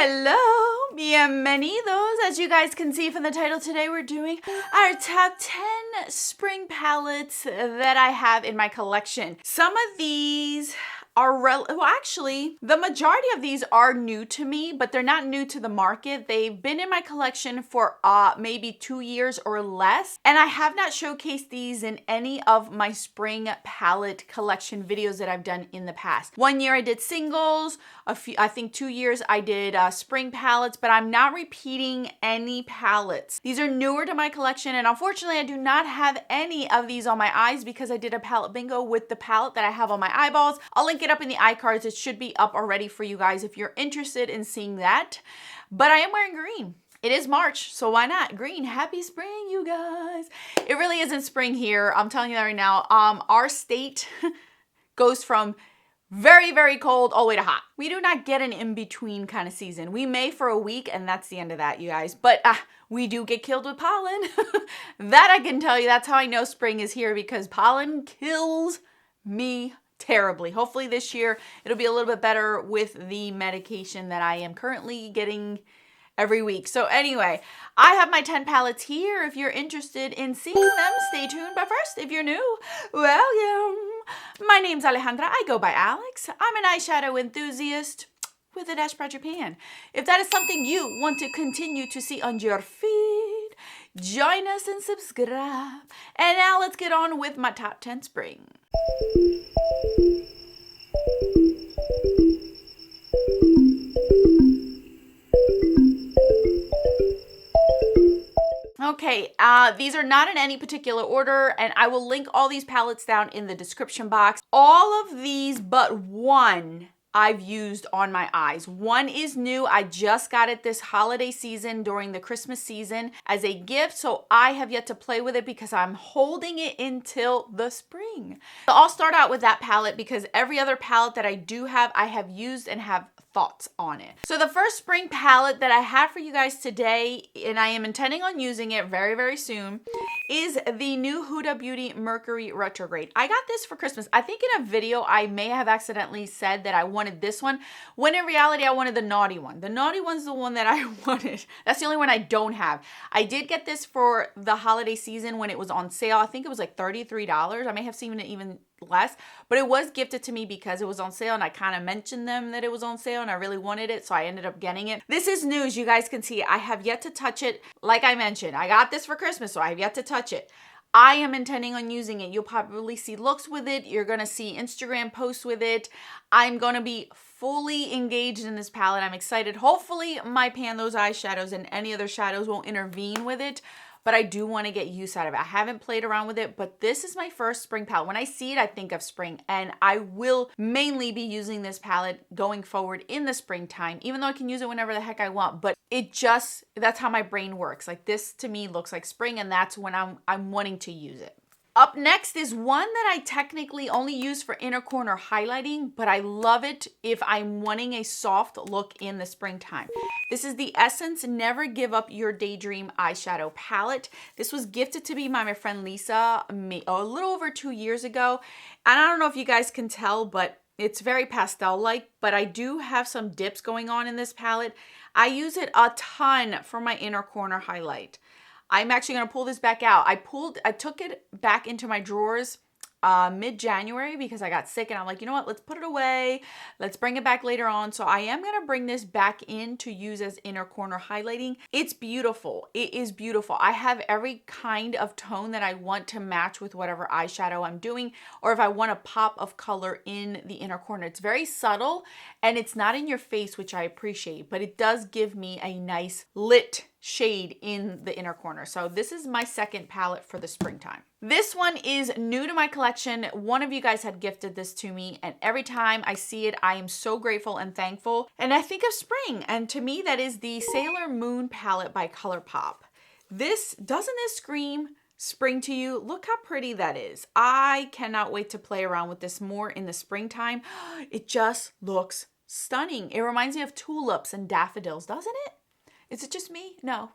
Hello, bienvenidos. As you guys can see from the title, today we're doing our top 10 spring palettes that I have in my collection. Some of these are actually, the majority of these are new to me, but they're not new to the market. They've been in my collection for maybe 2 years or less, and I have not showcased these in any of my spring palette collection videos that I've done in the past. 1 year I did singles, I think 2 years I did spring palettes, but I'm not repeating any palettes. These are newer to my collection, and unfortunately I do not have any of these on my eyes because I did a palette bingo with the palette that I have on my eyeballs. I'll link it up in the iCards. It should be up already for you guys if you're interested in seeing that. But I am wearing green. It is March, so why not? Green. Happy spring, you guys. It really isn't spring here. I'm telling you that right now. Our state goes from very, very cold all the way to hot. We do not get an in-between kind of season. We may for a week, and that's the end of that, you guys. But we do get killed with pollen. That I can tell you. That's how I know spring is here, because pollen kills me terribly. Hopefully this year it'll be a little bit better with the medication that I am currently getting every week. So anyway, I have my 10 palettes here. If you're interested in seeing them, stay tuned. But first, if you're new, welcome. My name's Alejandra. I go by Alex. I'm an eyeshadow enthusiast with a dash by Japan. If that is something you want to continue to see on your feed, join us and subscribe. And now let's get on with my top 10 spring. Okay, these are not in any particular order, and I will link all these palettes down in the description box. All of these but one I've used on my eyes. One is new. I just got it this holiday season during the Christmas season as a gift, so I have yet to play with it because I'm holding it until the spring. So I'll start out with that palette because every other palette that I do have, I have used and have thoughts on it. So the first spring palette that I have for you guys today, and I am intending on using it very, very soon, is the new Huda Beauty Mercury Retrograde. I got this for Christmas. I think in a video I may have accidentally said that I wanted this one, when in reality I wanted the naughty one. The naughty one's the one that I wanted. That's the only one I don't have. I did get this for the holiday season when it was on sale. I think it was like $33. I may have seen it even less, but it was gifted to me because it was on sale, and I kind of mentioned them that it was on sale and I really wanted it, so I ended up getting it. This is new, as you guys can see. I have yet to touch it. Like I mentioned, I got this for Christmas, so I have yet to touch it. I am intending on using it. You'll probably see looks with it. You're going to see Instagram posts with it. I'm going to be fully engaged in this palette. I'm excited. Hopefully my Pan Those eyeshadows and any other shadows won't intervene with it, but I do want to get use out of it. I haven't played around with it, but this is my first spring palette. When I see it, I think of spring, and I will mainly be using this palette going forward in the springtime, even though I can use it whenever the heck I want, but that's how my brain works. Like, this to me looks like spring, and that's when I'm wanting to use it. Up next is one that I technically only use for inner corner highlighting, but I love it if I'm wanting a soft look in the springtime. This is the Essence Never Give Up Your Daydream eyeshadow palette. This was gifted to me by my friend Lisa a little over 2 years ago. And I don't know if you guys can tell, but it's very pastel-like, but I do have some dips going on in this palette. I use it a ton for my inner corner highlight. I'm actually going to pull this back out. I took it back into my drawers mid-January because I got sick, and I'm like, you know what, let's put it away. Let's bring it back later on. So I am going to bring this back in to use as inner corner highlighting. It's beautiful. It is beautiful. I have every kind of tone that I want to match with whatever eyeshadow I'm doing, or if I want a pop of color in the inner corner. It's very subtle, and it's not in your face, which I appreciate, but it does give me a nice lit shade in the inner corner. So this is my second palette for the springtime. This one is new to my collection. One of you guys had gifted this to me, and every time I see it, I am so grateful and thankful. And I think of spring, and to me, that is the Sailor Moon palette by ColourPop. Doesn't this scream spring to you? Look how pretty that is. I cannot wait to play around with this more in the springtime. It just looks stunning. It reminds me of tulips and daffodils, doesn't it? Is it just me? No,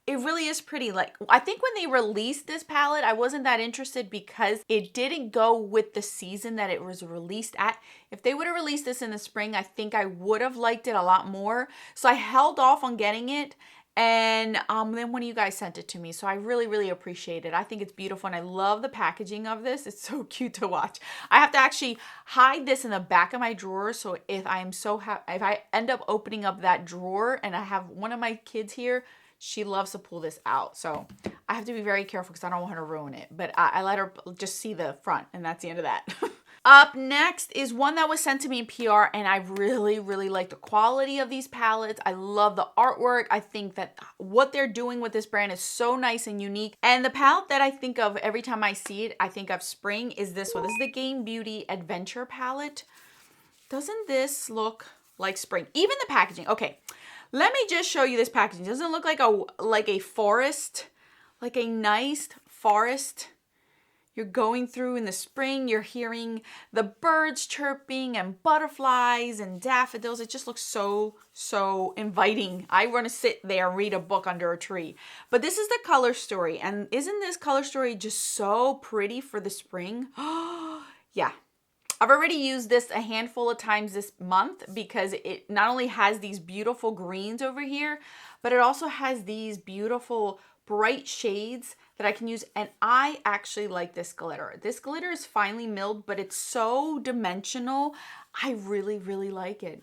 It really is pretty. Like, I think when they released this palette, I wasn't that interested because it didn't go with the season that it was released at. If they would have released this in the spring, I think I would have liked it a lot more. So I held off on getting it. And then one of you guys sent it to me. So I really, really appreciate it. I think it's beautiful. And I love the packaging of this. It's so cute to watch. I have to actually hide this in the back of my drawer. So if I end up opening up that drawer and I have one of my kids here, she loves to pull this out. So I have to be very careful because I don't want her to ruin it. But I let her just see the front, and that's the end of that. Up next is one that was sent to me in PR, and I really, really like the quality of these palettes. I love the artwork. I think that what they're doing with this brand is so nice and unique. And the palette that I think of every time I see it, I think of spring, is this one. This is the Game Beauty Adventure palette. Doesn't this look like spring? Even the packaging. Okay. Let me just show you this packaging. Doesn't it look like a forest, like a nice forest you're going through in the spring? You're hearing the birds chirping and butterflies and daffodils. It just looks so, so inviting. I want to sit there and read a book under a tree. But this is the color story. And isn't this color story just so pretty for the spring? Yeah. I've already used this a handful of times this month because it not only has these beautiful greens over here, but it also has these beautiful bright shades that I can use. And I actually like this glitter. This glitter is finely milled, but it's so dimensional. I really, really like it.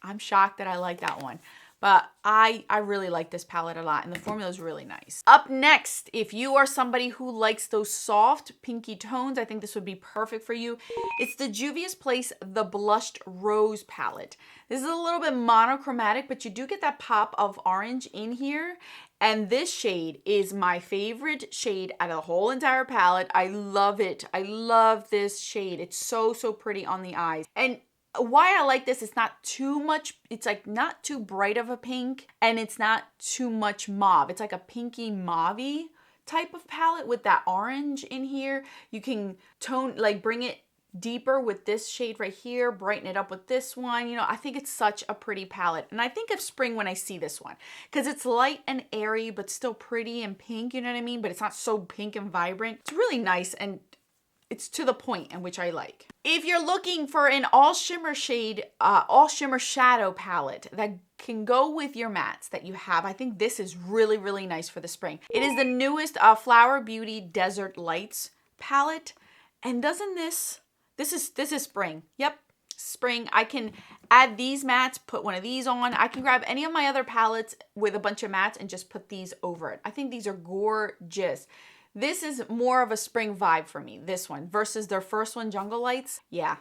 I'm shocked that I like that one. But I really like this palette a lot, and the formula is really nice. Up next, if you are somebody who likes those soft pinky tones, I think this would be perfect for you. It's the Juvia's Place The Blushed Rose palette. This is a little bit monochromatic, but you do get that pop of orange in here. And this shade is my favorite shade out of the whole entire palette. I love it. I love this shade. It's so, so pretty on the eyes. And why I like this, it's not too much, it's like not too bright of a pink, and it's not too much mauve. It's like a pinky mauve-y type of palette with that orange in here. You can bring it deeper with this shade right here, brighten it up with this one. You know, I think it's such a pretty palette. And I think of spring when I see this one because it's light and airy, but still pretty and pink, you know what I mean? But it's not so pink and vibrant. It's really nice, and it's to the point, in which I like. If you're looking for an all shimmer shadow palette that can go with your mattes that you have, I think this is really, really nice for the spring. It is the newest Flower Beauty Desert Lights palette. And doesn't this is spring. Yep, spring. I can add these mattes, put one of these on. I can grab any of my other palettes with a bunch of mattes and just put these over it. I think these are gorgeous. This is more of a spring vibe for me, this one, versus their first one, Jungle Lights. Yeah,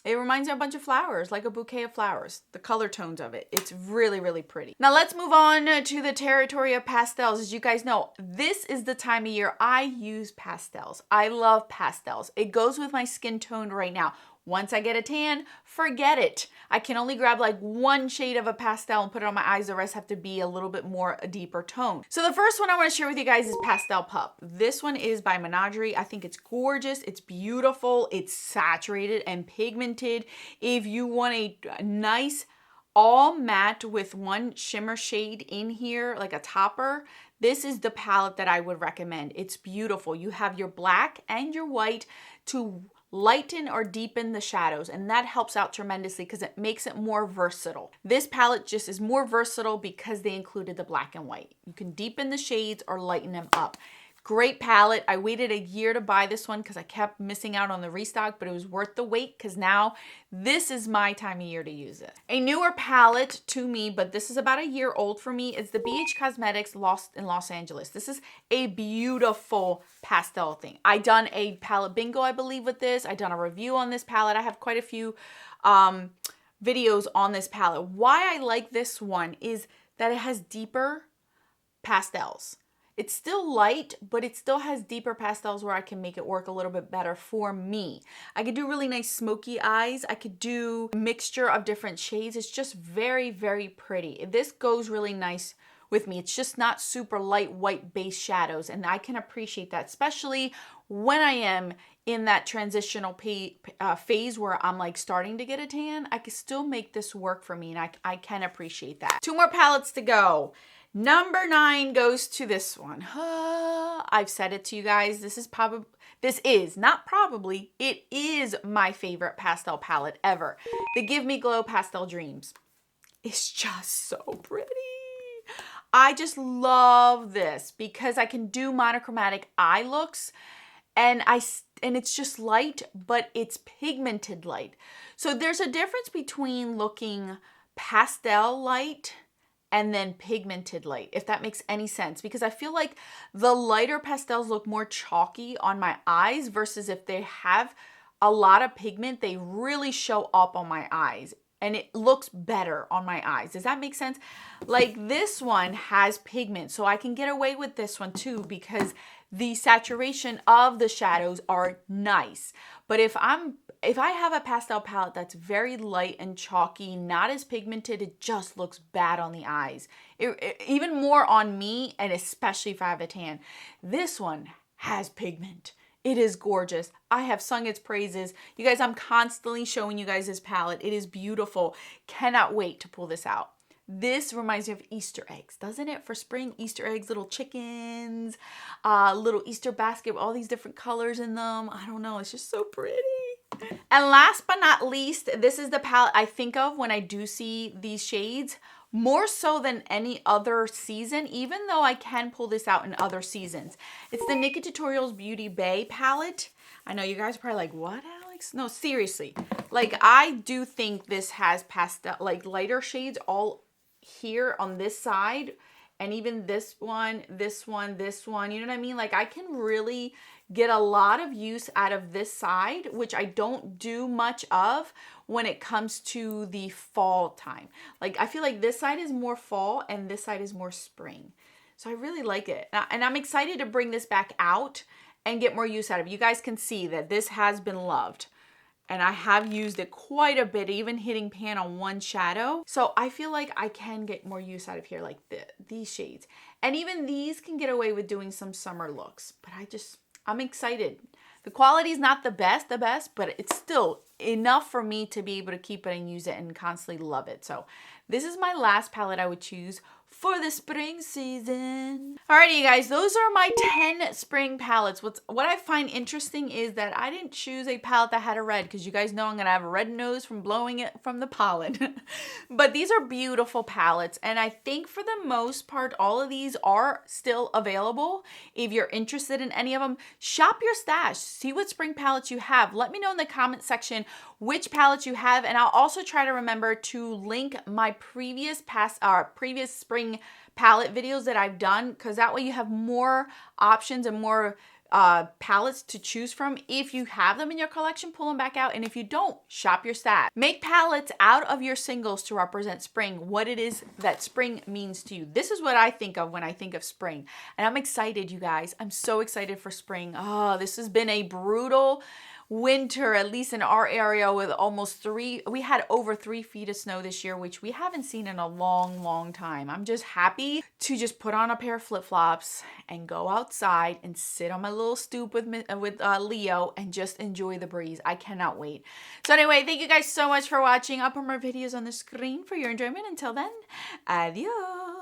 it reminds me of a bunch of flowers, like a bouquet of flowers, the color tones of it. It's really, really pretty. Now let's move on to the territory of pastels. As you guys know, this is the time of year I use pastels. I love pastels. It goes with my skin tone right now. Once I get a tan, forget it. I can only grab like one shade of a pastel and put it on my eyes. The rest have to be a little bit more a deeper tone. So the first one I want to share with you guys is Pastel Pup. This one is by Menagerie. I think it's gorgeous. It's beautiful. It's saturated and pigmented. If you want a nice all matte with one shimmer shade in here, like a topper, this is the palette that I would recommend. It's beautiful. You have your black and your white to lighten or deepen the shadows, and that helps out tremendously because it makes it more versatile. This palette just is more versatile because they included the black and white. You can deepen the shades or lighten them up. Great palette. I waited a year to buy this one because I kept missing out on the restock, but it was worth the wait because now this is my time of year to use it. A newer palette to me, but this is about a year old for me, is the BH Cosmetics Lost in Los Angeles. This is a beautiful pastel thing. I done a palette bingo, I believe, with this. I done a review on this palette. I have quite a few videos on this palette. Why I like this one is that it has deeper pastels. It's still light, but it still has deeper pastels where I can make it work a little bit better for me. I could do really nice smoky eyes. I could do a mixture of different shades. It's just very, very pretty. This goes really nice with me. It's just not super light white base shadows, and I can appreciate that, especially when I am in that transitional phase where I'm like starting to get a tan. I can still make this work for me, and I can appreciate that. 2 more palettes to go. Number 9 goes to this one. I've said it to you guys. It is my favorite pastel palette ever. The Give Me Glow Pastel Dreams. It's just so pretty. I just love this because I can do monochromatic eye looks, and it's just light, but it's pigmented light. So there's a difference between looking pastel light and then pigmented light, if that makes any sense, because I feel like the lighter pastels look more chalky on my eyes versus if they have a lot of pigment, they really show up on my eyes and it looks better on my eyes. Does that make sense? Like this one has pigment, so I can get away with this one too because the saturation of the shadows are nice. But if I have a pastel palette that's very light and chalky, not as pigmented, it just looks bad on the eyes. Even more on me, and especially if I have a tan. This one has pigment. It is gorgeous. I have sung its praises. You guys, I'm constantly showing you guys this palette. It is beautiful. Cannot wait to pull this out. This reminds me of Easter eggs, doesn't it? For spring, Easter eggs, little chickens, little Easter basket with all these different colors in them. I don't know, it's just so pretty. And last but not least, this is the palette I think of when I do see these shades, more so than any other season, even though I can pull this out in other seasons. It's the Nikka Tutorials Beauty Bay palette. I know you guys are probably like, what, Alex? No, seriously. Like, I do think this has pastel, like lighter shades all here on this side, and even this one, this one, this one, you know what I mean? Like, I can really get a lot of use out of this side, which I don't do much of when it comes to the fall time. Like, I feel like this side is more fall and this side is more spring. So I really like it. And I'm excited to bring this back out and get more use out of it. You guys can see that this has been loved. And I have used it quite a bit, even hitting pan on one shadow. So I feel like I can get more use out of here, like these shades. And even these can get away with doing some summer looks. But I'm excited. The quality is not the best, but it's still enough for me to be able to keep it and use it and constantly love it. So this is my last palette I would choose for the spring season. Alrighty, you guys, those are my 10 spring palettes. What I find interesting is that I didn't choose a palette that had a red, because you guys know I'm gonna have a red nose from blowing it from the pollen. But these are beautiful palettes, and I think for the most part, all of these are still available. If you're interested in any of them, shop your stash, see what spring palettes you have. Let me know in the comment section which palettes you have, and I'll also try to remember to link my previous spring palette videos that I've done, because that way you have more options and more palettes to choose from. If you have them in your collection, pull them back out, and if you don't, shop your stash. Make palettes out of your singles to represent spring, what it is that spring means to you. This is what I think of when I think of spring, and I'm excited, you guys. I'm so excited for spring. Oh, this has been a brutal winter, at least in our area, with we had over 3 feet of snow this year, which we haven't seen in a long time. I'm just happy to just put on a pair of flip-flops and go outside and sit on my little stoop with Leo and just enjoy the breeze. I cannot wait. So anyway, thank you guys so much for watching. I'll put more videos on the screen for your enjoyment. Until then, adios.